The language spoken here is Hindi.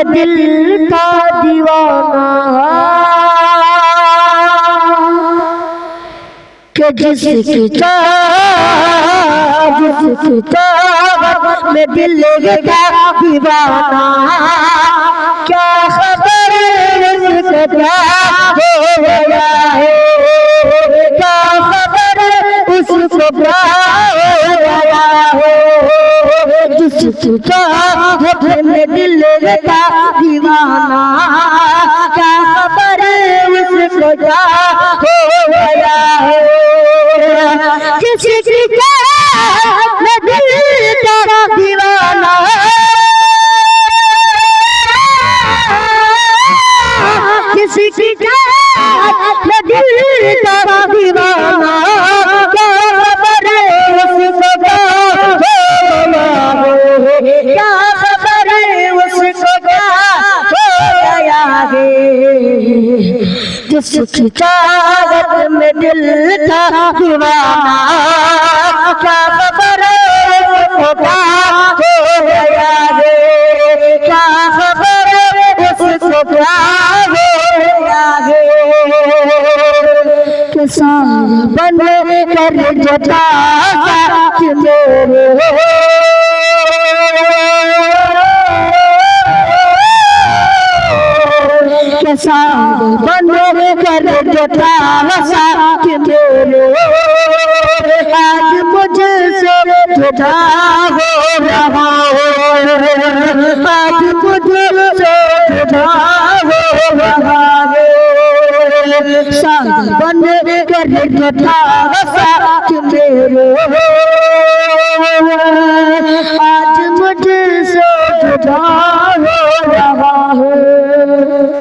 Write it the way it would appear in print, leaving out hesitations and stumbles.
मैं दिल का दीवाना कि जिस किताब में दिल का दीवाना क्या खबर इसका क्या हो गया है, क्या खबर उसको क्या हो गया है। जिस किताब में दिल का दीवाना क्या खबर उसको क्या हो गया है। जिस किताब में दिल का दीवाना जिस किताब में दिल का दीवाना क्या खबर उसको क्या हो गया है, क्या खबर उसको क्या हो गया है। जिस किताब में दिल का दीवाना क्या खबर उसको क्या हो गया है, क्या खबर उसको क्या हो गया है। किसान बन कर जता कि मेरे किसान बन कर जता कि मेरे आज मुझसे जुदा हो रहा हो, आज मुझसे जुदा हो रहा है। साथ बन कर जता कि मेरे आज मुझसे जुदा हो रहा है।